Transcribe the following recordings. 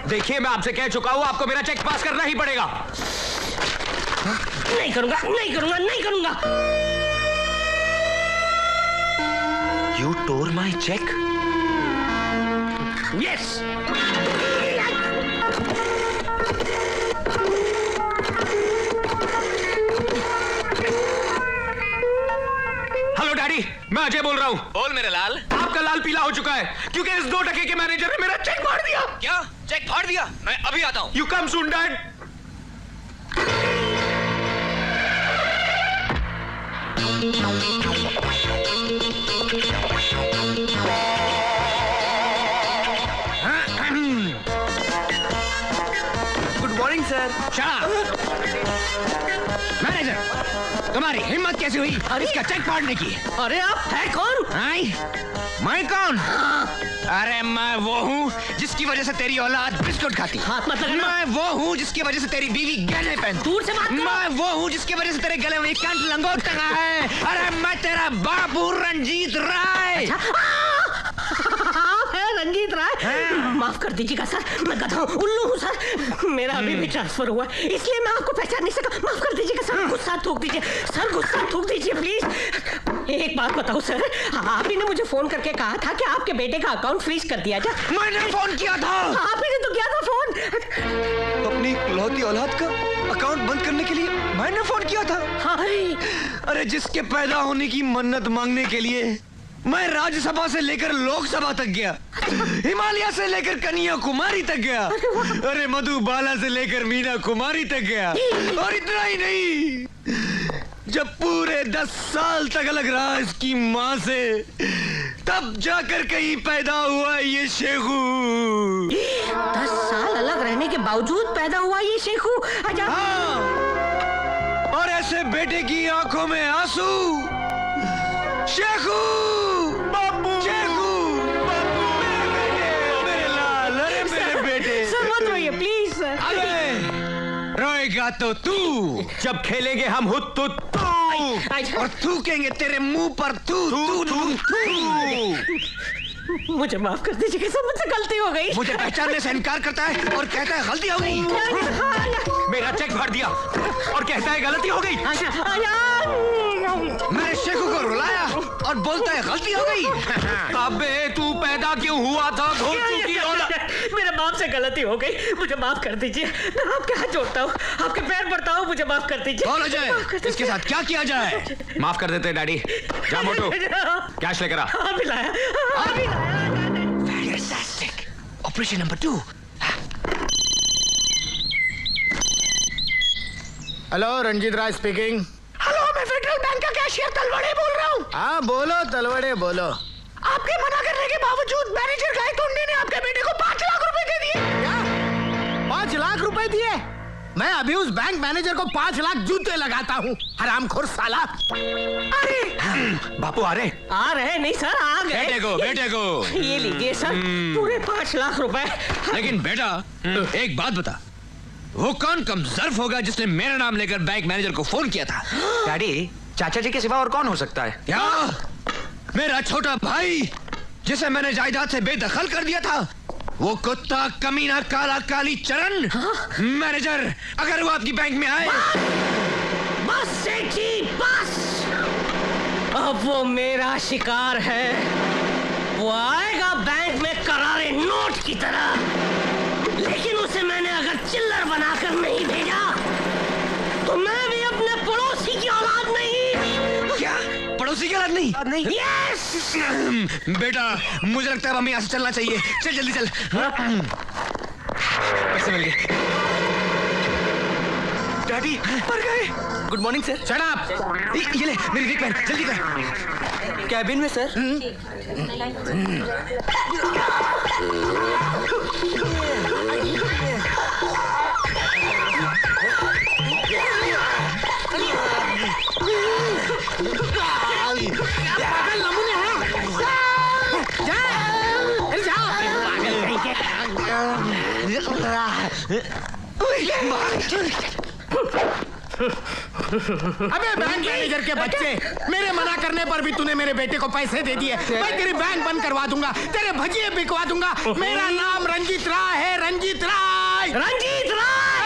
देखिए मैं आपसे कह चुका हूँ, आपको मेरा चेक पास करना ही पड़ेगा। नहीं करूंगा, नहीं करूंगा, नहीं करूंगा। You tore my check? Yes. Hello daddy, मैं अजय बोल रहा हूँ। बोल मेरे लाल। आपका लाल पीला हो चुका है क्योंकि इस 2 टके के मैनेजर ने मेरा चेक फाड़ दिया। क्या चेक फाड़ दिया? मैं अभी आता हूँ। You come soon, Dad. Good morning sir. Manager, तुम्हारी हिम्मत कैसी हुई इसका चेक फाड़ने की? अरे आप है कौन? आई? मैं कौन? अरे मैं वो हूँ जिसकी वजह से तेरी औलाद बिस्कुट खाती। हाथ मत लगाना। मैं वो हूँ जिसकी वजह से तेरी बीवी गहने पहनती। दूर से बात करो। मैं वो हूँ जिसकी वजह से तेरे गले में कंठ लंगोट टंगा है। अरे मैं तेरा बाबू रंजीत राय। आप है रंजीत राय? माफ कर दीजिएगा सर, मैं गधा हूँ, उल्लू हूँ सर। मेरा अभी भी ट्रांसफर हुआ है, इसलिए मैं आपको पहचान नहीं सका। माफ कर दीजिएगा सर, गुस्सा थूक दीजिए सर, गुस्सा थूक दीजिए प्लीज। एक बात बताओ सर, आप ही ने मुझे फोन करके कहा था कि आपके बेटे का अकाउंट फ्रीज कर दिया जाए। मैंने फोन किया था। आप ही ने तो किया था फोन। अपनी इकलौती औलाद का अकाउंट बंद करने के लिए मैंने फोन किया था। हाँ। अरे जिसके पैदा होने की मन्नत मांगने के लिए मैं राज्यसभा से लेकर लोकसभा तक गया, हिमालय से लेकर कन्याकुमारी तक गया, अरे मधुबाला से लेकर मीना कुमारी तक गया। और इतना ही नहीं, जब पूरे 10 साल तक अलग रहा इसकी माँ से, तब जाकर कहीं पैदा हुआ ये शेखू। 10 साल अलग रहने के बावजूद पैदा हुआ ये शेखू। हाँ, और ऐसे बेटे की आंखों में आंसू। शेखू, बाबू, शेखू, बाबू, मेरे लाल, अरे मेरे बेटे। सर मत रोइए प्लीज सर। अरे रोएगा तो तू जब खेलेंगे हम हुत तू और थूकेंगे तेरे मुंह पर तू। मुझे माफ कर दीजिए सर, मुझसे गलती हो गई। मुझे पहचानने से इनकार करता है और कहता है गलती हो गई। मेरा चेक फाड़ दिया और कहता है गलती हो गई। मैंने शेखू को रुलाया और बोलता है गलती हो गई। अबे तू पैदा क्यों हुआ था? मेरे बाप से गलती हो गई, मुझे माफ कर दीजिए। मैं आपके हाथ जोड़ता हूँ, आपके पैर पड़ता हूँ, मुझे माफ कर दीजिए। बोलो अजय, इसके साथ क्या किया जाए? माफ कर देते डैडी। जा मोटू, कैश लेकर आ। अभी लाया। Fantastic. Operation number 2। Hello, Ranjeet Rai speaking. Hello, मैं फेडरल बैंक का कैशियर तलवड़े बोल रहा हूँ। हाँ बोलो तलवड़े बोलो। आपके मना करने के बावजूद मैनेजर गायतोंडे ने आपके बेटे को 5 लाख रुपए दे दिए। क्या 5 लाख रुपए दिए? मैं अभी उस बैंक मैनेजर को 5 लाख जूते लगाता हूँ, हरामखोर साला। अरे बापू आ रहे? आ रहे नहीं सर, आ गए। बेटे को ये लीजिए सर, पूरे 5 लाख रुपए। लेकिन बेटा एक बात बता, वो कौन कमजर्फ होगा जिसने मेरा नाम लेकर बैंक मैनेजर को फोन किया था? डैडी, चाचा जी के सिवा और कौन हो सकता है? क्या? मेरा छोटा भाई जिसे मैंने जायदाद से बेदखल कर दिया था, वो कुत्ता कमीना काला काली चरण। मैनेजर, अगर वो आपकी बैंक में आए। बस सेठी बस, अब वो मेरा शिकार है। वो आएगा बैंक में करारे नोट की तरह, लेकिन उसे मैंने अगर चिल्लर बनाकर नहीं भेजा तो मैं भी अपने पड़ोसी की औलाद नहीं। क्या पड़ोसी की औलाद नहीं? यस बेटा मुझे लगता है हमें यहाँ से चलना चाहिए। चल जल्दी चल। पैसे मिल गए। डैडी मर गए। Good morning sir. Shut up. ये ले मेरी विक पहन, जल्दी कर। कैबिन में सर। अबे बैंक मैनेजर के बच्चे, मेरे मना करने पर भी तूने मेरे बेटे को पैसे दे दिए। मैं तेरी बैंक बंद करवा दूंगा, तेरे भजिए बिकवा दूंगा। मेरा नाम रंजीत राय है, रंजीत राय। रंजीत राय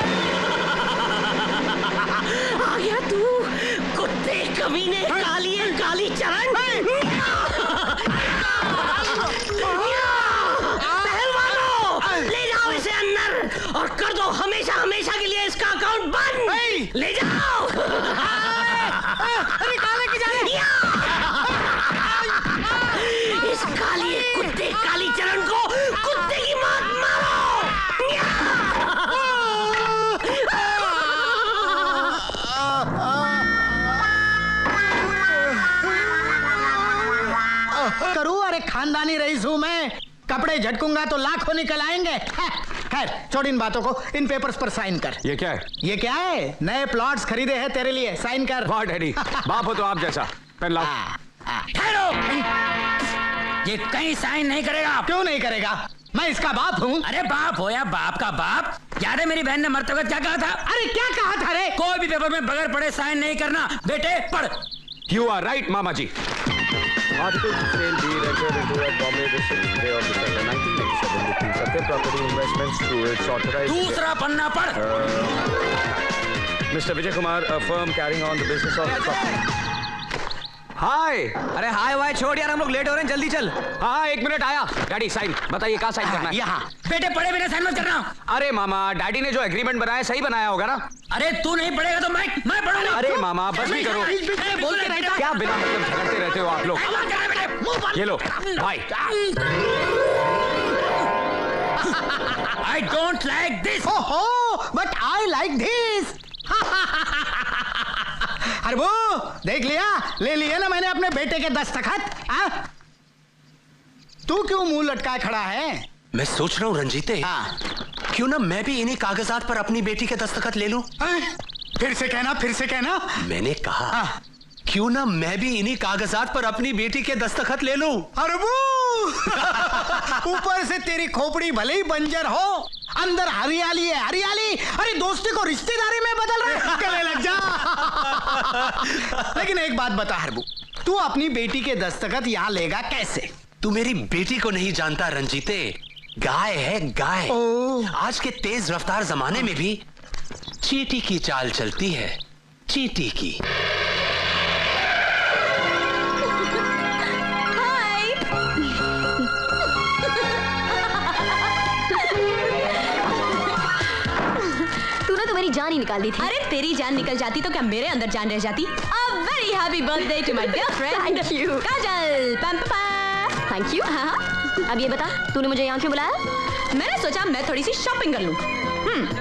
आ गया तू, कुत्ते कमीने, काली चरण। पहलवानों, ले जाओ इसे अंदर और कर दो हमेशा हमेशा के लिए इसका अकाउंट बंद। ले जाओ। अरे काले की जाने। इस कुत्ते काली चरण को कुत्ते की मौत मारो। करूं, अरे खानदानी रईस हूं मैं। कपड़े झटकूंगा तो लाखों निकल आएंगे। खैर छोड़ इन बातों को, इन पेपर्स पर साइन कर। ये क्या है? ये क्या है? नए प्लॉट्स खरीदे हैं तेरे लिए, साइन कर। वाह डैडी, बाप हो तो आप जैसा। पेन लाओ। ठहरो, ये कहीं साइन नहीं करेगा। क्यों नहीं करेगा? मैं इसका बाप हूँ। अरे बाप हो या बाप का बाप, याद है मेरी बहन ने मरते वक्त क्या कहा था? अरे क्या कहा था रे? कोई भी पेपर में बगैर पढ़े साइन नहीं करना। बेटे पढ़। You are right, mama ji. Article to sale be entered into at Bombay the 6th day of December 1987 between Satyam Property Investments through its authorized... दूसरा पन्ना पढ़। Mr. Vijay Kumar, a firm carrying on the business of... हाय। अरे हाय वाय छोड़ यार, हम लोग late हो रहे हैं, जल्दी चल। हाँ 1 मिनट आया। डैडी साइन बताइए, कहाँ साइन करना है? यहाँ। बेटे पढ़े बिना साइन मत करना। अरे मामा, डैडी ने जो एग्रीमेंट बनाया सही बनाया होगा ना? अरे तू नहीं पढ़ेगा तो मैं पढ़ूंगा। अरे मामा बस भी करो। बोलते रहता, क्या बिना मतलब झगड़ते रहते हो आप लोग? ये लो भाई। I don't like this. ओहो, but I like this. अरे वो देख लिया, ले लिया ना मैंने अपने बेटे के दस्तखत। तू क्यों मुंह लटकाए खड़ा है? मैं सोच रहा हूँ रंजीते, क्यों ना मैं भी इन्हीं कागजात पर अपनी बेटी के दस्तखत ले लूं? फिर से कहना। मैंने कहा क्यों ना मैं भी इन्हीं कागजात पर अपनी बेटी के दस्तखत ले लूं? अरे वो ऊपर से तेरी खोपड़ी भले ही बंजर हो, अंदर हरियाली है हरियाली। अरे दोस्ती को रिश्तेदारी में बदल रहे, गले लग जा। लेकिन एक बात बता हरबू, तू अपनी बेटी के दस्तखत यहाँ लेगा कैसे? तू मेरी बेटी को नहीं जानता रंजीते, गाय है गाय। आज के तेज रफ्तार जमाने में भी चींटी की चाल चलती है, चींटी की। तूने तो मेरी जान ही निकाल दी थी। अरे तेरी जान निकल जाती तो क्या मेरे अंदर जान रह जाती? A very happy birthday to my dear friend. Thank you. Kajal, Pampa. Thank you. अब ये बता, तूने मुझे यहाँ क्यों बुलाया? मैंने सोचा मैं थोड़ी सी शॉपिंग कर लूं।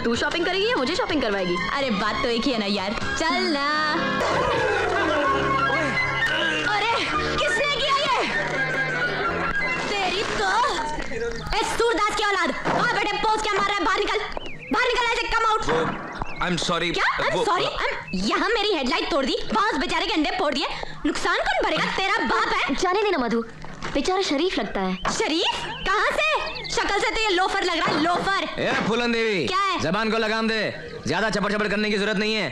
तू शॉपिंग करेगी या मुझे शॉपिंग करवाएगी? अरे बात तो एक ही है ना यार, चल ना। अरे किसने किया ये? तेरी तो सूरदास की औलाद। वहाँ बेटे पोज क्या मार रहा है? बाहर निकल ऐसे, कम आउट। I'm sorry। क्या? I'm sorry? यहाँ मेरी हेडलाइट तोड़ दी, वहाँ उस बेचारे के अंडे फोड़ दिए। नुकसान कौन भरेगा? तेरा बाप है। जाने देना मधु, बेचारा शरीफ लगता है। शरीफ? कहाँ से? शक्ल से तो ये लोफर लग रहा है, लोफर। ए फूलन देवी, क्या है? जबान को लगाम दे, ज्यादा चपड़ करने की जरूरत नहीं है।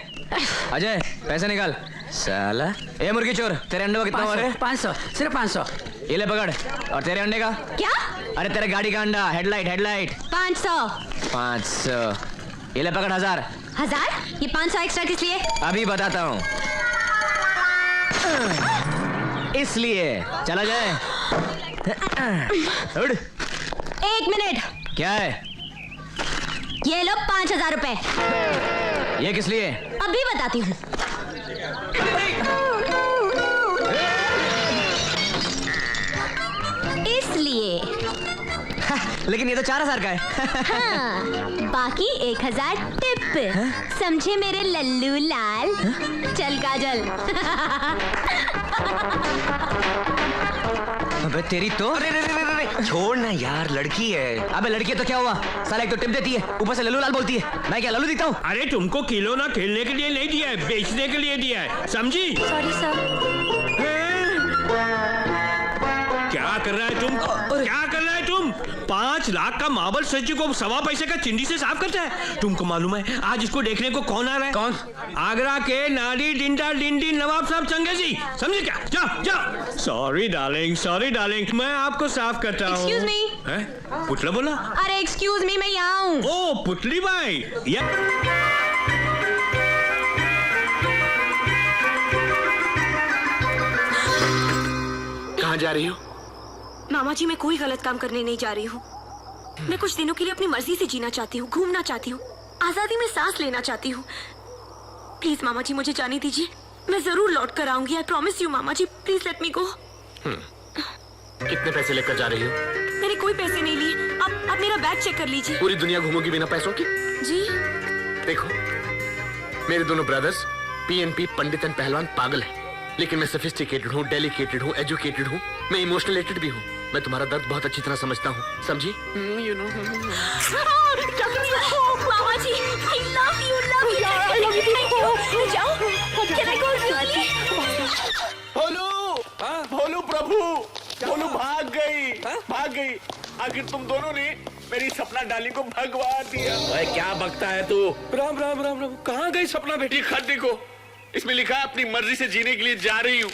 अजय पैसे निकाल। साला ए मुर्गी चोर, तेरे अंडे का कितना हुआ रे? 500, सिर्फ 500। ये ले पकड़। और तेरे अंडे का? क्या? अरे तेरे गाड़ी का अंडा, हेडलाइट। 500। ये ले पकड़ 1000। 1000? ये 500 एक्स्ट्रा किस लिए? अभी बताता हूँ। इसलिए चला जाए। उड़। 1 मिनट। क्या है? ये लो 5000 रुपए। ये किस लिए? अभी बताती हूँ। इसलिए। लेकिन ये तो 4000 का है। हाँ, बाकी 1000 टिप। समझे मेरे लल्लू लाल? चल काजल। अबे तेरी तो। अरे छोड़ ना यार, लड़की है। अबे लड़की है तो क्या हुआ? साला एक तो टिप देती है, ऊपर से लल्लू लाल बोलती है। मैं क्या लल्लू दिखता हूँ? अरे तुमको खिलौना खेलने के लिए नहीं दिया है, बेचने के लिए दिया है, समझी? Sorry sir. क्या कर रहा है तुम? क्या कर रहा है तुम? 5 लाख का मार्बल स्टैच्यू को 1.25 पैसे का चिंडी से साफ करता है? तुमको मालूम है आज इसको देखने को कौन आ रहा है? कौन? आगरा के नाडी डिंडा डिंडी नवाब साहब चंगेजी, समझे क्या? जाओ जाओ। सॉरी डार्लिंग, मैं आपको साफ करता हूँ। Excuse me? हैं? पुतला बोला? अरे एक्सक्यूज मी, मैं यहाँ हूँ। ओ पुतली बाई, कहाँ जा रही हो? मामा जी, मैं कोई गलत काम करने नहीं जा रही हूँ। मैं कुछ दिनों के लिए अपनी मर्जी से जीना चाहती हूँ, घूमना चाहती हूँ, आजादी में सांस लेना चाहती हूँ। प्लीज मामा जी, मुझे जाने दीजिए। मैं जरूर लौट कर आऊंगी। आई प्रॉमिस यू मामा जी, प्लीज लेट मी गो। कितने पैसे लेकर जा रही हो? मैंने कोई पैसे नहीं लिए। आप मेरा बैग चेक कर लीजिए। पूरी दुनिया घूमोगी बिना पैसों की? जी देखो, मेरे दोनों ब्रदर्स पीएनपी पंडित एंड पहलवान पागल हैं, लेकिन मैं सोफिस्टिकेटेड हूँ, डेलिकेटेड हूँ, एजुकेटेड हूँ, मैं इमोशनलेटेड भी हूँ। मैं तुम्हारा दर्द बहुत अच्छी तरह समझता हूँ, समझी? You know. Mama ji, I love you, love you. I love you. Thank you. जाओ। Can I go really? भोलू प्रभु, भोलू भाग गई। आखिर तुम दोनों ने मेरी सपना डाली को भगवा दिया। ओए क्या बकता है तू? राम राम राम राम। कहाँ गई सपना बेटी? खत देखो, इसमें लिखा है अपनी मर्जी से जीने के लिए जा रही हूँ।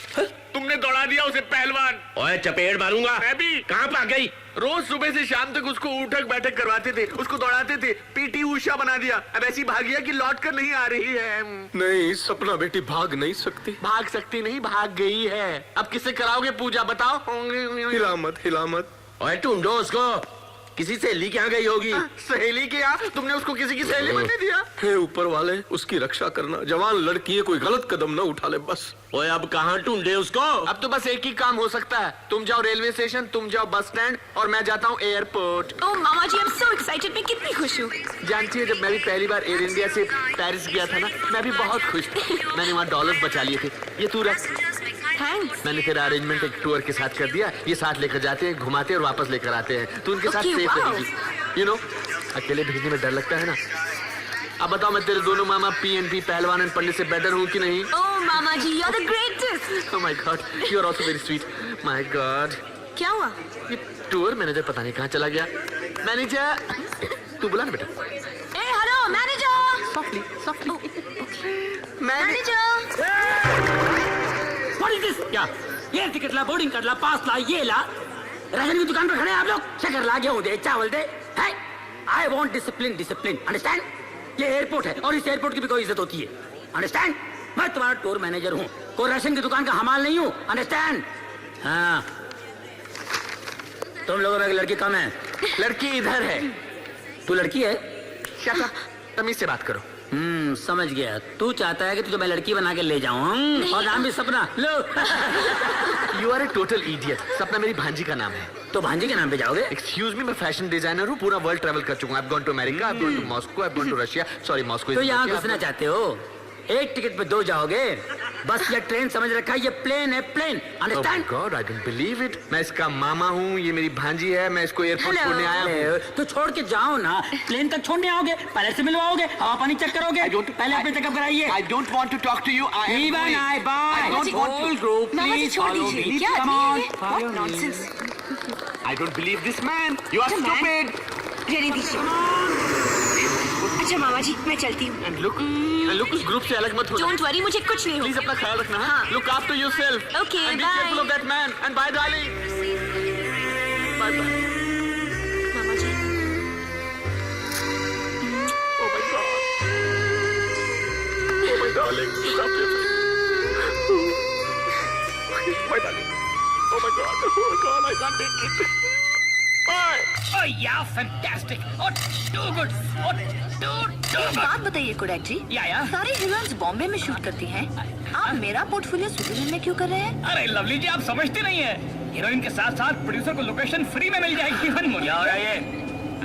तुमने दौड़ा दिया उसे पहलवान। ओए चपेट मारूंगा। मैं भी। कहाँ भाग गई? रोज सुबह से शाम तक उसको उठक बैठक करवाते थे, उसको दौड़ाते थे, पीटी उषा बना दिया। अब ऐसी भागिया कि लौट कर नहीं आ रही है। नहीं सपना बेटी भाग नहीं सकती। भाग सकती नहीं, भाग गई है। अब किससे कराओगे पूजा बताओ? हिला मत। ओए ढूंढो उसको, किसी सहेली के यहाँ गई होगी। सहेली के यहाँ? तुमने उसको किसी की सहेली बनने दिया? हे ऊपर वाले, उसकी रक्षा करना। जवान लड़की है, कोई गलत कदम न उठा ले बस। ओए अब कहाँ ढूंढे उसको? अब तो बस एक ही काम हो सकता है। तुम जाओ रेलवे स्टेशन, तुम जाओ बस स्टैंड, और मैं जाता हूँ एयरपोर्ट। ओह मामा जी, आई एम सो एक्साइटेड। मैं कितनी खुश हूँ। जानती है, जब मैं भी पहली बार एयर इंडिया से पेरिस गया था ना, मैं भी बहुत खुश था। मैंने वहाँ डॉलर्स बचा लिए थे। ये तू रख। थैंक्स। मैंने तेरा अरेंजमेंट एक टूर के साथ कर दिया। ये साथ लेकर जाते हैं, घुमाते और वापस लेकर आते हैं। तू उनके साथ Okay, सेफ wow. रहेगी। यू नो, अकेले भेजने में डर लगता है ना। अब बताओ, मैं तेरे दोनों मामा पीएनपी पहलवान एंड पंडित से बेटर हूँ कि नहीं? ओह मामा जी, you are the greatest. Oh my God, you are also very sweet. My God, क्या हुआ? ये टूर मैनेजर पता नहीं कहाँ चला गया। मैनेजर, तू बुला ना बेटा। ए hello manager. Softly. Manager. What is this? क्या? ये टिकट ला, बोर्डिंग कार्ड ला, पास ला, ये ला। राशन की दुकान पर खड़े हैं आप लोग। शक्कर ला, गेहूं दे, चावल दे। I want discipline, understand? ये एयरपोर्ट है और इस एयरपोर्ट की भी कोई इज्जत होती है, अंडरस्टैंड? मैं तुम्हारा टूर मैनेजर हूँ, कोई राशन की दुकान का हमाल नहीं हूँ, अंडरस्टैंड? हाँ। तुम लोगों में एक लड़की कम है। लड़की इधर है। तू लड़की है? क्या था? तमीज से बात करो। समझ गया। तू चाहता है कि तुझे मैं लड़की बना के ले जाऊं, और नाम भी सपना। लो। You are a total idiot. Sapna मेरी भांजी का नाम है। तो भांजी के नाम पे जाओगे? एक्सक्यूज मी, मैं फैशन डिजाइनर हूँ, पूरा वर्ल्ड ट्रैवल कर चुका हूँ। I have gone to America, I have gone to Moscow, I have gone to Russia. Sorry, Moscow. तो यहाँ घुसना चाहते हो? एक टिकट पे 2 जाओगे। बस ये ट्रेन समझ रखा है, ये प्लेन है, plane, understand? God, I don't believe it. मैं इसका मामा हूँ, ये मेरी भांजी है, मैं इसको एयरपोर्ट छोड़ने आया हूँ। तो छोड़ के जाओ ना, प्लेन तक छोड़ने आओगे, पायलट से मिलवाओगे, हवा पानी चेक करोगे। पहले अपने चेकअप कराइए। I don't want to talk to you. Even I buy. I don't want to. Whole group, please follow me. Come on. What nonsense? I don't believe this man. You are Come on. stupid. रहने दीजिए। अच्छा मामा जी, मैं चलती हूँ। And look, उस group से अलग मत हो। डोंट वरी, मुझे कुछ नहीं Please होगा। अपना ख्याल रखना। हाँ। Look after yourself. Okay, and be bye. careful of that man. And bye, darling. Bye, bye. Mama ji. Oh my God. Oh my darling. Look after yourself. My darling. Oh my God. Oh my God. I can't take it. Bye. Oh yeah, fantastic. Oh, too good. Oh, too एक बात बताइए Kodak जी, या सारी heroines Bombay में shoot करती हैं, आप मेरा पोर्टफोलियो स्विट्जरलैंड में क्यों कर रहे हैं? अरे लवली जी, आप समझते नहीं है, हीरोइन के साथ साथ प्रोड्यूसर को लोकेशन फ्री में मिल जाएगी। क्या हो रहा है ये?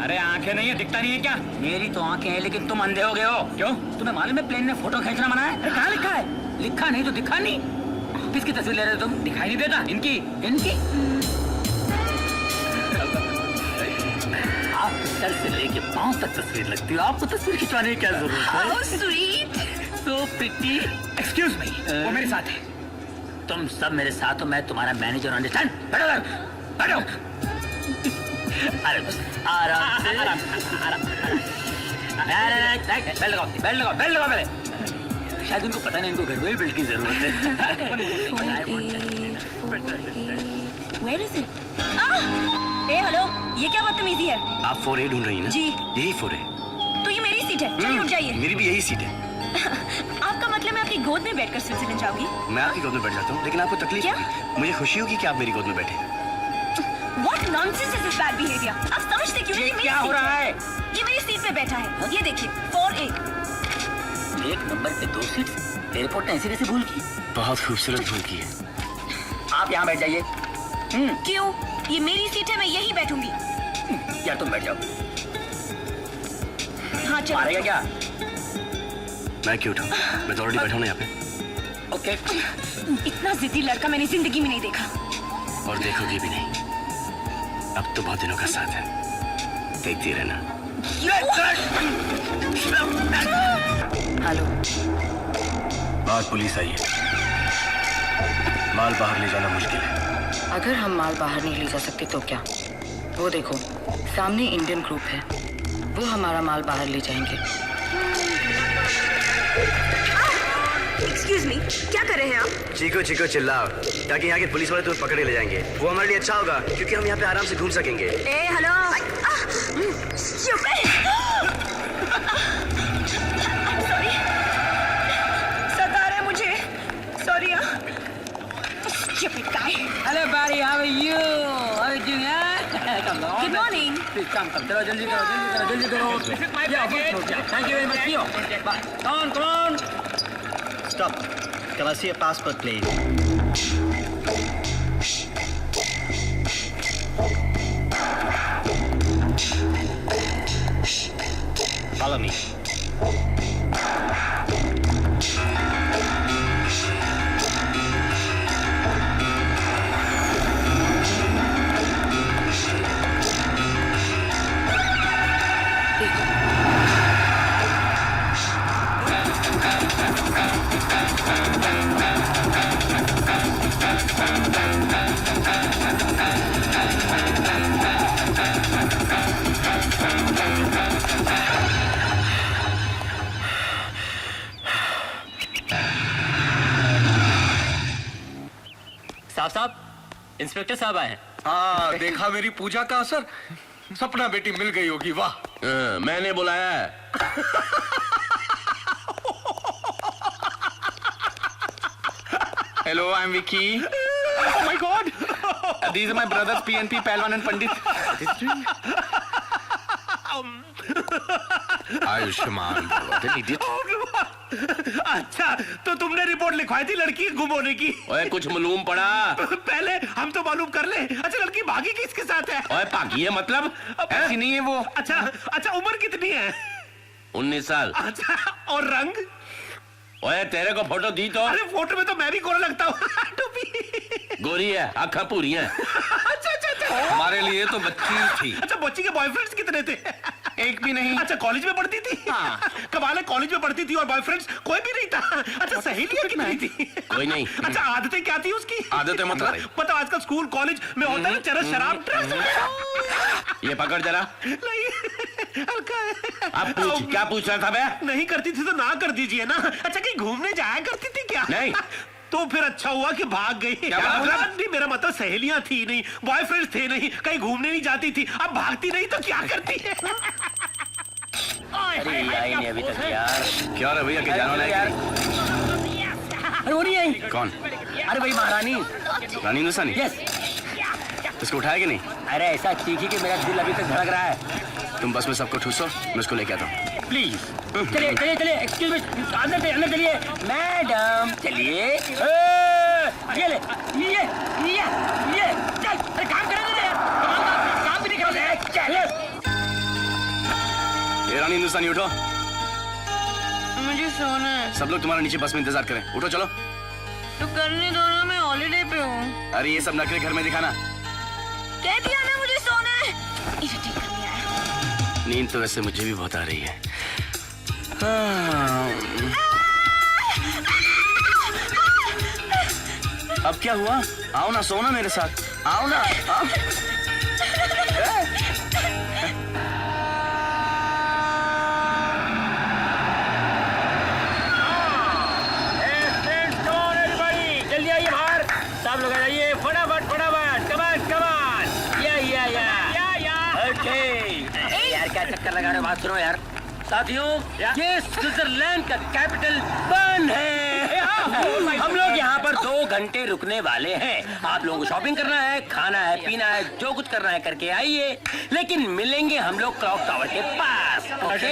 अरे आंखें नहीं है, दिखता नहीं है क्या? मेरी तो आंखें हैं, लेकिन तुम अंधे हो गए हो। क्यों? तुम्हें मालूम है प्लेन में फोटो खींचना मना है? अरे कहाँ लिखा है? लिखा नहीं तो दिखा नहीं। किसकी तस्वीर ले रहे हो तुम? दिखाई नहीं देता? इनकी आप सर से लेके पांव तक तस्वीर लगती हो, आपको तस्वीर खिंचवाने की क्या जरूरत है? How sweet. So pretty. Excuse me, वो मेरे साथ है। तुम सब मेरे साथ हो, मैं तुम्हारा मैनेजर, अंडरस्टैंड? बैठो। बैठो। अरे आराम से, बेल्ट लगाओ, बेल्ट लगाओ, बेल्ट लगाओ पहले। शायद उनको पता नहीं, इनको घर में बेल्ट की जरूरत है। Where is it? हेलो, ये क्या बदतमीजी है? आप 4A ढूंढ रही हैं ना? जी। यही 4A। तो ये मेरी सीट है, चलिए उठ जाइए। मेरी भी यही सीट है। आपका मतलब मैं आपकी गोद में बैठकर स्विट्जरलैंड जाऊंगी? मैं आपकी गोद में बैठ जाता हूँ, लेकिन आपको तकलीफ क्या? होगी। मुझे खुशी होगी कि आप मेरी गोद में बैठे। What nonsense is this bad behavior? आप समझते क्यों नहीं? ये मेरी क्या हो सीट रहा है? ये मेरी सीट पे बैठा है, ये देखिए 4A। एक नंबर पे 2 सीट, एयरपोर्ट ने ऐसे कैसे भूल की? बहुत खूबसूरत भूल की है। आप यहाँ बैठ जाइए। क्यों? ये मेरी सीट है, मैं यही बैठूंगी। या तुम बैठ जाओ। हाँ चलो। मारेगा क्या? मैं क्यों उठूं? मैं तो ऑलरेडी बैठा हूँ ना यहाँ पे। ओके। इतना जिद्दी लड़का मैंने जिंदगी में नहीं देखा। और देखोगी भी नहीं। अब तो बहुत दिनों का साथ है, देखती रहना। हेलो। बाहर पुलिस आई है। माल बाहर ले जाना मुश्किल है। अगर हम माल बाहर नहीं ले जा सकते तो क्या? वो देखो, सामने इंडियन ग्रुप है, वो हमारा माल बाहर ले जाएंगे। एक्सक्यूज मी, क्या कर रहे हैं आप? चीको चीको चिल्लाओ, ताकि यहाँ के पुलिस वाले तुम्हें पकड़ के ले जाएंगे। वो हमारे लिए अच्छा होगा, क्योंकि हम यहाँ पे आराम से घूम सकेंगे। हेलो। सॉरी, सता रहे मुझे। Sorry. Stupid guy. Hello, buddy. How are you? How are you doing? Come on. Good morning. Please come. चलो जल्दी करो, जल्दी करो, जल्दी करो. This is my package. Thank you very much. See you. Bye. Come on. Stop. Can I see a passport, please? Follow me. साहब, inspector साहब आए हैं। हाँ, देखा मेरी पूजा का असर। सपना बेटी मिल गई होगी। वाह, मैंने बुलाया है। Hello, I am Vicky. Oh my God, these are my brothers PNP Pahalwan and Pandit. Ayushman. अच्छा, तो तुमने रिपोर्ट लिखवाई थी लड़की गुम होने की? ओए, कुछ मालूम पड़ा? पहले हम तो मालूम कर ले। अच्छा, लड़की भागी किसके साथ है? ओए, भागी है मतलब? ऐसी नहीं है वो। अच्छा, उम्र कितनी है? 19 साल। अच्छा, और रंग? ओए, तेरे को फोटो दी तो? अरे, फोटो में तो मैं भी गोरा लगता हूँ। गोरी है, आँखें पूरी हैं। अच्छा। हमारे लिए तो बच्ची थी। अच्छा, बच्ची के बॉयफ्रेंड्स कितने थे? एक भी नहीं। अच्छा, कॉलेज में पढ़ती थी? हाँ। कमाल है, कॉलेज में पढ़ती थी और बॉयफ्रेंड्स कोई भी नहीं था। अच्छा, सहेलियां कितनी थी? कोई नहीं। अच्छा, आदतें क्या थी उसकी? आदतें मतलब आजकल स्कूल कॉलेज में होता है ना, चरस शराब ड्रग्स। ये पकड़ जरा। नहीं, हल्का है। आप पूछ, क्या पूछ रहा था? मैं नहीं करती थी तो ना कर दीजिए ना। अच्छा, कहीं घूमने जाया करती थी क्या? नहीं। तो फिर अच्छा हुआ कि भाग गई। नहीं, मेरा मतलब सहेलियां थी नहीं, बॉयफ्रेंड्स थे नहीं, कहीं घूमने नहीं जाती थी। अब भागती नहीं तो क्या करती है? अरे आई नहीं अभी तक यार। क्या रे भैया, के जानो नहीं यार। अरे वो नहीं आई। कौन? अरे भाई, महारानी। रानी हिंदुस्तानी? यस। उसको उठाया कि नहीं? अरे ऐसा चीखी कि मेरा दिल अभी तक धड़क रहा है। तुम बस में सबको ठूसो, मैं उसको लेके आता हूँ। प्लीज चलिए, एक्सक्यूज मी, अंदर चलिए। मैडम चलिए। ये ले, ये चल। अरे काम करेंगे यार, काम भी नहीं करोगे। चलिए। ये रानी हिंदुस्तानी, उठो। मुझे सोना है। सब लोग तुम्हारा नीचे बस में इंतजार करें। उठो, चलो। तो करने दो ना, मैं हॉलीडे पे हूँ। अरे ये सब नखरे घर में दिखाना। कह दिया ना, मुझे सोना है। इरिटेट करने आया। नींद तो वैसे मुझे भी बहुत आ रही है। अब क्या हुआ? आओ ना, सोना मेरे साथ। आओ ना आओ। जल्दी आइए बाहर, सब लोग आ जाइए फटाफट फटाफट। कमान कमान, या ओके। यार क्या चक्कर लगा रहे हो, बात सुनो यार। साथियों, ये स्विट्जरलैंड का कैपिटल बर्न है। हम लोग यहाँ पर 2 घंटे रुकने वाले हैं। आप लोगों को शॉपिंग करना है, खाना है, पीना है, जो कुछ करना है करके आइए, लेकिन मिलेंगे हम लोग क्लॉक टावर के पास। ओके?